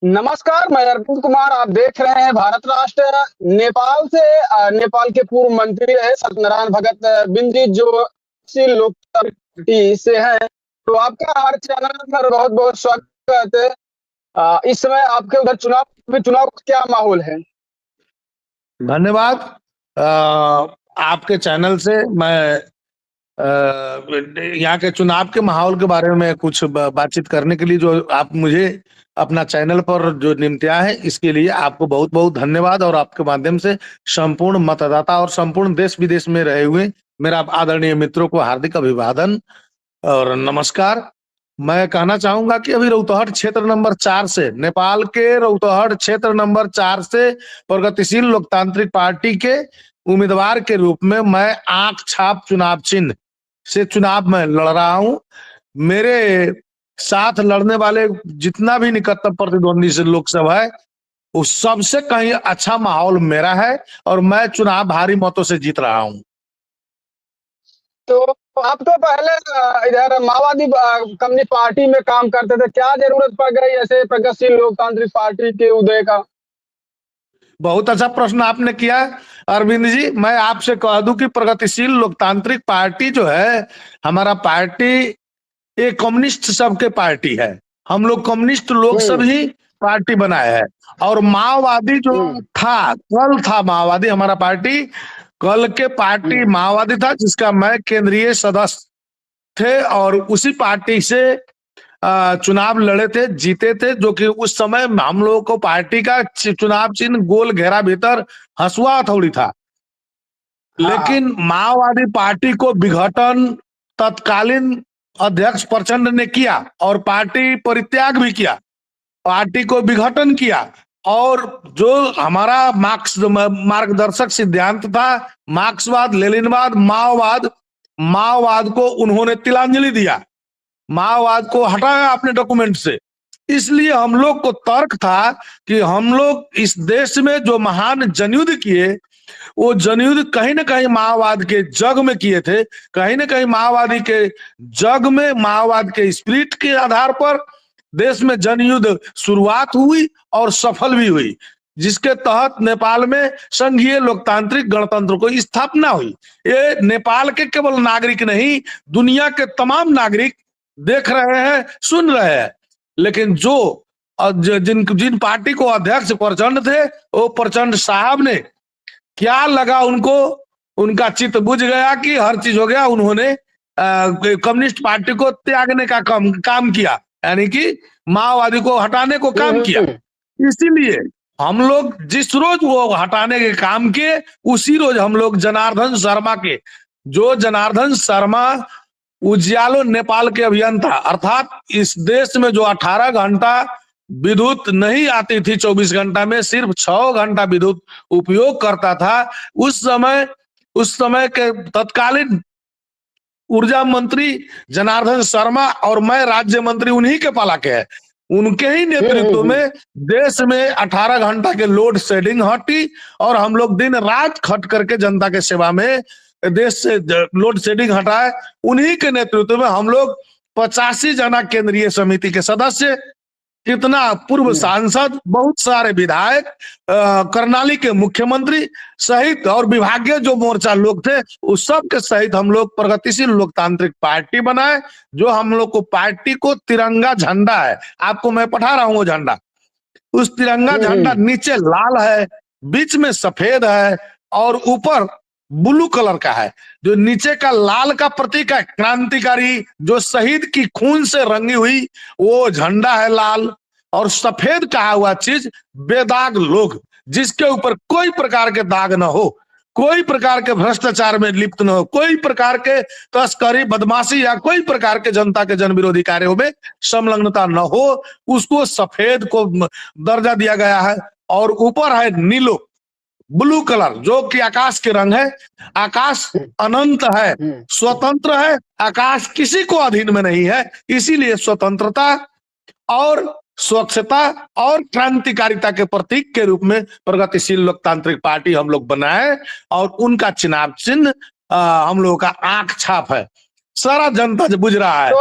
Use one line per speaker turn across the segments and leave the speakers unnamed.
नमस्कार, मैं अर्पित कुमार। आप देख रहे हैं भारत राष्ट्र। नेपाल से नेपाल के पूर्व मंत्री रहे सत्यनारायण भगत बिंद जी, जो लोकतंत्र पार्टी से हैं। तो आपका हमारे चैनल पर बहुत बहुत स्वागत है। इस समय आपके उधर चुनाव का क्या माहौल है?
धन्यवाद। आपके चैनल से मैं यहाँ के चुनाव के माहौल के बारे में कुछ बातचीत करने के लिए जो आप मुझे अपना चैनल पर जो निमंत्रण है, इसके लिए आपको बहुत बहुत धन्यवाद। और आपके माध्यम से संपूर्ण मतदाता और संपूर्ण देश विदेश में रहे हुए मेरा आदरणीय मित्रों को हार्दिक अभिवादन और नमस्कार। मैं कहना चाहूंगा कि अभी रौतहट क्षेत्र नंबर 4 से, नेपाल के रौतहट क्षेत्र नंबर 4 से प्रगतिशील लोकतांत्रिक पार्टी के उम्मीदवार के रूप में मैं आंख छाप चुनाव चिन्ह से चुनाव में लड़ रहा हूं। मेरे साथ लड़ने वाले जितना भी निकटतम प्रतिद्वंदी से लोकसभा है, उस सबसे कहीं अच्छा माहौल मेरा है और मैं चुनाव भारी मतों से जीत रहा हूं।
तो आप तो पहले इधर माओवादी कम्युनिस्ट पार्टी में काम करते थे, क्या जरूरत पड़ गई ऐसे प्रगतिशील लोकतांत्रिक पार्टी के उदय का?
बहुत अच्छा प्रश्न आपने किया अरविंद जी। मैं आपसे कह दूं कि प्रगतिशील लोकतांत्रिक पार्टी जो है, हमारा पार्टी एक कम्युनिस्ट सबके पार्टी है। हम लोग कम्युनिस्ट लोग सब ही पार्टी बनाए हैं। और माओवादी जो था, कल था माओवादी, हमारा पार्टी कल के पार्टी माओवादी था, जिसका मैं केंद्रीय सदस्य थे और उसी पार्टी से चुनाव लड़े थे, जीते थे। जो कि उस समय हम लोगों को पार्टी का चुनाव चिन्ह गोल घेरा भीतर हसुआ हथौड़ी था। लेकिन माओवादी पार्टी को विघटन तत्कालीन अध्यक्ष प्रचंड ने किया और पार्टी परित्याग भी किया, पार्टी को विघटन किया। और जो हमारा मार्गदर्शक सिद्धांत था, मार्क्सवाद, लेनिनवाद, माओवाद को उन्होंने तिलांजलि दिया, माओवाद को हटाया अपने डॉक्यूमेंट से। इसलिए हम लोग को तर्क था कि हम लोग इस देश में जो महान जनयुद्ध किए, वो जनयुद्ध कहीं ना कहीं माओवाद के जग में किए थे। कहीं ना कहीं माओवादी के जग में, माओवाद के स्पिरिट के आधार पर देश में जनयुद्ध शुरुआत हुई और सफल भी हुई, जिसके तहत नेपाल में संघीय लोकतांत्रिक गणतंत्र को स्थापना हुई। ये नेपाल के केवल नागरिक नहीं, दुनिया के तमाम नागरिक देख रहे हैं, सुन रहे हैं। लेकिन जिन पार्टी को अध्यक्ष प्रचंड थे, वो प्रचंड साहब ने क्या लगा उनको, उनका चित्त बुझ गया कि हर चीज हो गया। उन्होंने कम्युनिस्ट पार्टी को त्यागने का काम किया, यानी कि माओवादी को हटाने को काम किया। इसीलिए हम लोग जिस रोज वो हटाने के काम किए, उसी रोज हम लोग जनार्दन शर्मा के, जो जनार्दन शर्मा उजियालो नेपाल के अभियंता, अर्थात इस देश में जो 18 घंटा विद्युत नहीं आती थी, 24 घंटा में सिर्फ 6 घंटा विद्युत उपयोग करता था, उस समय के तत्कालीन ऊर्जा मंत्री जनार्दन शर्मा और मैं राज्य मंत्री उन्हीं के पाला के है। उनके ही नेतृत्व में देश में 18 घंटा के लोड शेडिंग हटी और हम लोग दिन रात खट करके जनता के सेवा में देश से लोड शेडिंग हटाए। उन्हीं के नेतृत्व में हम लोग 85 जना केंद्रीय समिति के सदस्य, कितना पूर्व सांसद, बहुत सारे विधायक, कर्नाली के मुख्यमंत्री सहित और विभागीय जो मोर्चा लोग थे, उस सब के सहित हम लोग प्रगतिशील लोकतांत्रिक पार्टी बनाए। जो हम लोग को पार्टी को तिरंगा झंडा है, आपको मैं पढ़ा रहा हूं वो झंडा। उस तिरंगा झंडा नीचे लाल है, बीच में सफेद है और ऊपर ब्लू कलर का है। जो नीचे का लाल का प्रतीक है क्रांतिकारी, जो शहीद की खून से रंगी हुई वो झंडा है लाल। और सफेद कहा हुआ चीज बेदाग लोग, जिसके ऊपर कोई प्रकार के दाग न हो, कोई प्रकार के भ्रष्टाचार में लिप्त न हो, कोई प्रकार के तस्करी, बदमाशी या कोई प्रकार के जनता के जन विरोधी कार्यों में संलग्नता न हो, उसको सफेद को दर्जा दिया गया है। और ऊपर है नीलो, ब्लू कलर, जो कि आकाश के रंग है। आकाश अनंत है, स्वतंत्र है, आकाश किसी को अधीन में नहीं है। इसीलिए स्वतंत्रता और स्वच्छता और क्रांतिकारिता के प्रतीक के रूप में प्रगतिशील लोकतांत्रिक पार्टी हम लोग बनाए और उनका चुनाव चिन्ह हम लोगों का आंख छाप है। सारा जनता जो बुझ रहा है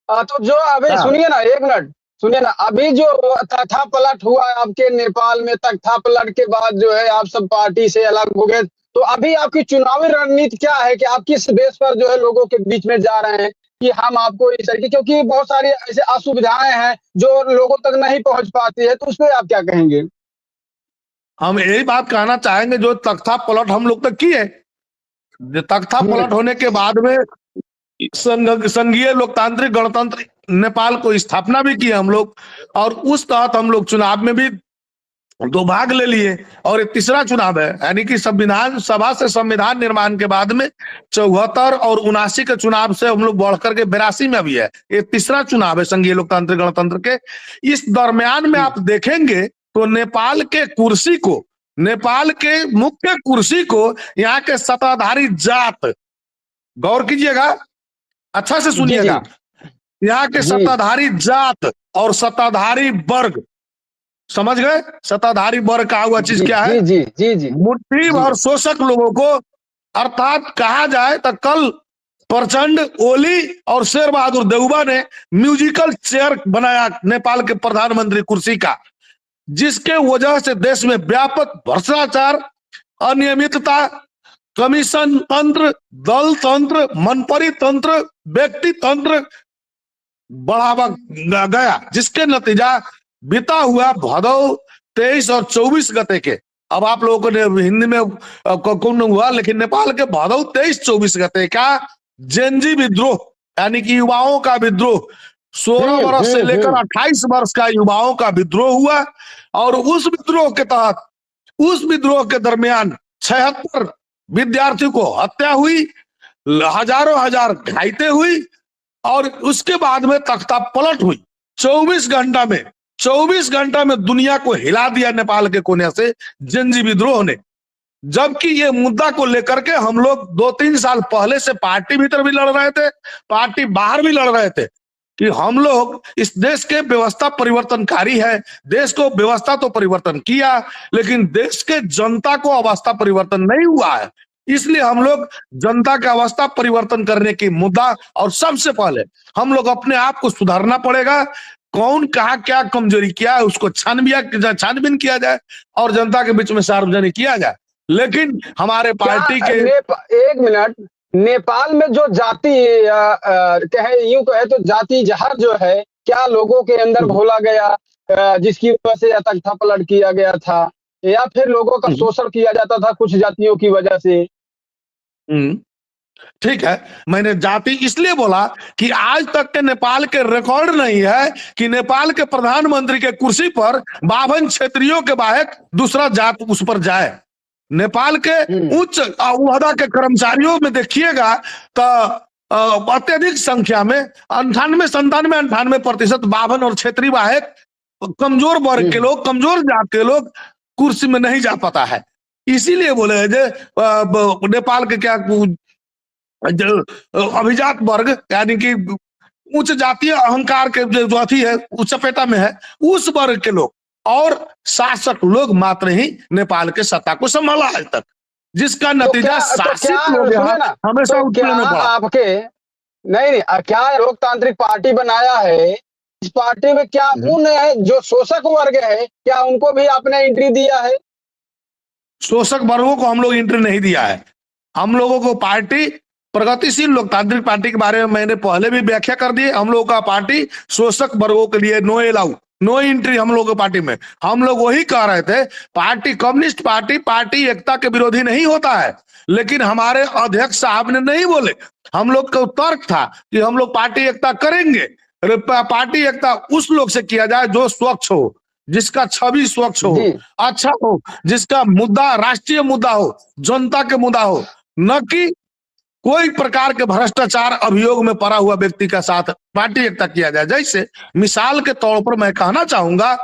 तो जो अभी सुनिए ना, एक मिनट। सुनिए ना, अभी जो तख्ता पलट हुआ है आपके नेपाल में, तख्ता पलट के बाद जो है आप सब पार्टी से अलग हो गए, तो अभी आपकी चुनावी रणनीति क्या है कि आप किस बेस पर जो है लोगों के बीच में जा रहे हैं कि हम आपको इस तरीके, क्योंकि बहुत सारी ऐसे असुविधाएं हैं जो लोगों तक नहीं पहुंच पाती है, तो उस पर आप क्या कहेंगे?
हम यही बात कहना चाहेंगे, जो तख्ता पलट हम लोग तक किए, तख्ता पलट होने के बाद में संघीय लोकतांत्रिक गणतंत्र नेपाल को स्थापना भी की हम लोग, और उस तहत हम लोग चुनाव में भी 2 भाग ले लिए, और एक तीसरा चुनाव है, यानी कि संविधान सभा से संविधान निर्माण के बाद में 74 और 79 के चुनाव से हम लोग बढ़कर के 82 में भी है, ये तीसरा चुनाव है संघीय लोकतांत्रिक गणतंत्र के। इस दरमियान में आप देखेंगे तो नेपाल के कुर्सी को, नेपाल के मुख्य कुर्सी को यहाँ के सत्ताधारी जात, गौर कीजिएगा, अच्छा से सुनिएगा, यहाँ के सत्ताधारी जात और सत्ताधारी वर्ग, समझ गए? सत्ताधारी वर्ग का हुआ चीज क्या है?
जी जी जी,
मुट्ठी भर शोषक लोगों को, अर्थात कहा जाए तो कल प्रचंड, ओली और शेर बहादुर देउबा ने म्यूजिकल चेयर बनाया नेपाल के प्रधानमंत्री कुर्सी का, जिसके वजह से देश में व्यापक भ्रष्टाचार, अनियमितता, कमीशन तंत्र, दल तंत्र, मनपरी तंत्र, व्यक्ति तंत्र बढ़ावा गया, जिसके नतीजा बीता हुआ भदौ 23 और 24 गते के, अब आप लोगों को हिंदी में कौन हुआ, लेकिन नेपाल के भदौ 23-24 गते का जेनजी विद्रोह, यानी कि युवाओं का विद्रोह, 16 वर्ष से लेकर 28 वर्ष का युवाओं का विद्रोह हुआ, और उस विद्रोह के तहत, उस विद्रोह के दरमियान 76 विद्यार्थियों को हत्या हुई, हजारों हजार घायते हुई, और उसके बाद में तख्ता पलट हुई। 24 घंटा में दुनिया को हिला दिया नेपाल के कोने से जेनजी विद्रोह ने। जबकि ये मुद्दा को लेकर के हम लोग 2-3 साल पहले से पार्टी भीतर भी लड़ रहे थे, पार्टी बाहर भी लड़ रहे थे, कि हम लोग इस देश के व्यवस्था परिवर्तनकारी है, देश को व्यवस्था तो परिवर्तन किया, लेकिन देश के जनता को अवस्था परिवर्तन नहीं हुआ है, इसलिए हम लोग जनता का अवस्था परिवर्तन करने की मुद्दा, और सबसे पहले हम लोग अपने आप को सुधारना पड़ेगा, कौन कहा क्या कमजोरी क्या है उसको छानबीन किया जाए और जनता के बीच में सार्वजनिक किया जाए। लेकिन हमारे पार्टी के
एक मिनट, नेपाल में जो जाति कहे, यूं कहे तो जाति जहर जो है, क्या लोगों के अंदर घोला गया, जिसकी वजह से तख्ता पलट किया गया था, या फिर लोगों का शोषण किया जाता था कुछ जातियों की वजह से?
ठीक है, मैंने जाति इसलिए बोला कि आज तक के नेपाल के रिकॉर्ड नहीं है कि नेपाल के प्रधानमंत्री के कुर्सी पर 52 क्षेत्रियों के बाहर दूसरा जात उस पर जाए। नेपाल के उच्च ओहदा के कर्मचारियों में देखिएगा तो अत्यधिक संख्या में 98-97-98% 52 और क्षेत्रीय बाहर कमजोर वर्ग के लोग, कमजोर जात के लोग कुर्सी में नहीं जा पाता है। इसीलिए बोले जे नेपाल के क्या अभिजात वर्ग, यानी कि उच्च जातीय अहंकार के जो अथी है, उस चपेटा में है, उस वर्ग के लोग और शासक लोग मात्र ही नेपाल के सत्ता को संभाला आज तक, जिसका नतीजा शासित लोग हमेशा उत्पीड़न में पड़ा।
आपके नहीं, क्या लोकतांत्रिक पार्टी बनाया है, इस पार्टी में क्या उन जो शोषक वर्ग है, क्या उनको भी आपने एंट्री दिया है?
शोषक वर्गों को हम लोग एंट्री नहीं दिया है। हम लोगों को पार्टी, प्रगतिशील लोकतांत्रिक पार्टी के बारे में मैंने पहले भी व्याख्या कर दी। हम लोगों का पार्टी शोषक वर्गों के लिए नो अलाउ, नो एंट्री हम लोगों की पार्टी में। हम लोग वही कह रहे थे, पार्टी कम्युनिस्ट पार्टी एकता के विरोधी नहीं होता है, लेकिन हमारे अध्यक्ष साहब ने नहीं बोले। हम लोग का तर्क था कि हम लोग पार्टी एकता करेंगे, पार्टी एकता उस लोग से किया जाए जो स्वच्छ हो, जिसका छवि स्वच्छ हो, अच्छा हो, जिसका मुद्दा राष्ट्रीय मुद्दा हो, जनता के मुद्दा हो, न कि कोई प्रकार के भ्रष्टाचार अभियोग में पड़ा हुआ व्यक्ति का साथ पार्टी एकता किया जाए। जैसे मिसाल के तौर पर मैं कहना चाहूंगा,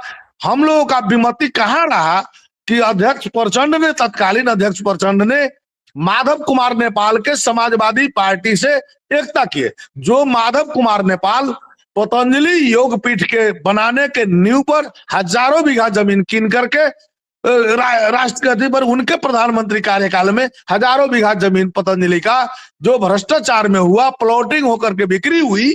हम लोगों का विमति कहाँ रहा कि अध्यक्ष प्रचंड ने, तत्कालीन अध्यक्ष प्रचंड ने माधव कुमार नेपाल के समाजवादी पार्टी से एकता किए। जो माधव कुमार नेपाल पतंजलि योग पीठ के बनाने के नींव पर हजारों बीघा जमीन कीन करके राष्ट्रपति पर उनके प्रधानमंत्री कार्यकाल में हजारों बीघा जमीन पतंजलि का जो भ्रष्टाचार में हुआ, प्लॉटिंग होकर के बिक्री हुई,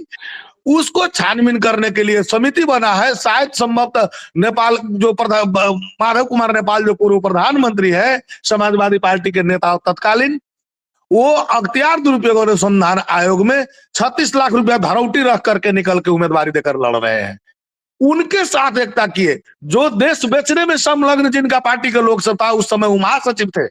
उसको छानबीन करने के लिए समिति बना है। शायद संभवतः नेपाल जो माधव कुमार नेपाल जो पूर्व प्रधानमंत्री है समाजवादी पार्टी के नेता तत्कालीन, वो अख्तियार दुरुपयोग अनुसंधान आयोग में 36 लाख रुपया धरौटी रख करके निकल के उम्मीदवारी देकर लड़ रहे हैं। उनके साथ एकता किए, जो देश बेचने में संलग्न जिनका पार्टी के लोग सब था, उस समय वो महासचिव थे,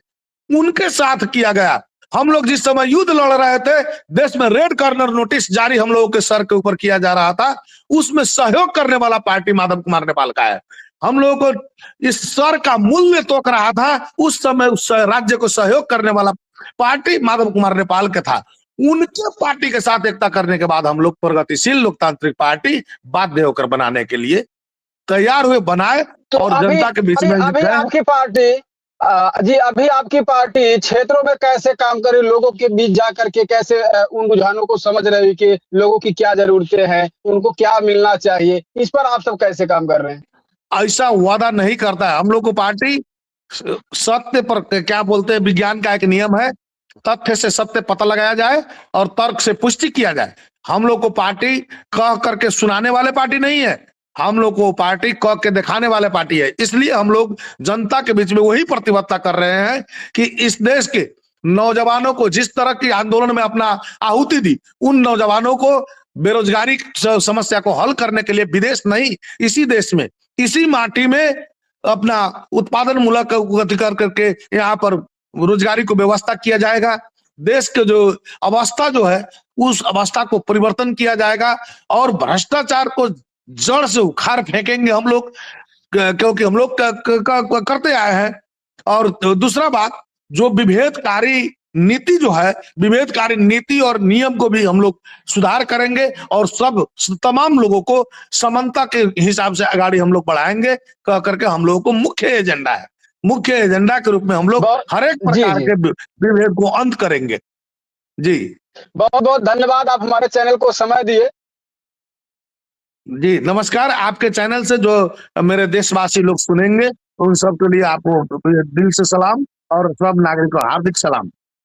उनके साथ किया गया। हम लोग जिस समय युद्ध लड़ रहे थे, देश में रेड कॉर्नर नोटिस जारी हम लोगों के सर के ऊपर किया जा रहा था, उसमें सहयोग करने वाला पार्टी माधव कुमार नेपाल का है। हम लोगों को इस सर का मूल्य तोक रहा था, उस समय उस राज्य को सहयोग करने वाला पार्टी माधव कुमार नेपाल का था। उनके पार्टी के साथ एकता करने के बाद हम लोग प्रगतिशील लोकतांत्रिक पार्टी बाध्य होकर बनाने के लिए तैयार हुए, बनाए
तो
और जनता के बीच में
अभी आपकी पार्टी जी, अभी आपकी पार्टी क्षेत्रों में कैसे काम करे, लोगों के बीच जा करके कैसे उन रुझानों को समझ रहे हैं कि लोगों की क्या जरूरतें हैं, उनको क्या मिलना चाहिए, इस पर आप सब कैसे काम कर रहे हैं?
ऐसा वादा नहीं करता है हम लोग को पार्टी। सत्य पर क्या बोलते हैं, विज्ञान का एक नियम है, तथ्य से सत्य पता लगाया जाए और तर्क से पुष्टि किया जाए। हम लोग को पार्टी कह करके सुनाने वाले पार्टी नहीं है, हम लोग को पार्टी कह के दिखाने वाले पार्टी है। इसलिए हम लोग जनता के बीच में वही प्रतिबद्धता कर रहे हैं कि इस देश के नौजवानों को जिस तरह की आंदोलन में अपना आहुति दी, उन नौजवानों को बेरोजगारी समस्या को हल करने के लिए विदेश नहीं, इसी देश में, इसी माटी में अपना उत्पादन मूलक गति कर करके यहाँ पर रोजगारी को व्यवस्था किया जाएगा। देश के जो अवस्था जो है, उस अवस्था को परिवर्तन किया जाएगा और भ्रष्टाचार को जड़ से उखाड़ फेंकेंगे हम लोग, क्योंकि हम लोग करते आए हैं। और दूसरा बात, जो विभेदकारी नीति जो है, विभेदकारी नीति और नियम को भी हम लोग सुधार करेंगे और सब तमाम लोगों को समानता के हिसाब से आगे हम लोग बढ़ाएंगे कह करके हम लोगों को मुख्य एजेंडा के रूप में हम लोग हर एक प्रकार के विभेद को अंत करेंगे। जी
बहुत बहुत धन्यवाद, आप हमारे चैनल को समय दिए।
जी नमस्कार। आपके चैनल से जो मेरे देशवासी लोग सुनेंगे, उन सब के लिए आपको दिल से सलाम और सब नागरिकों हार्दिक सलाम।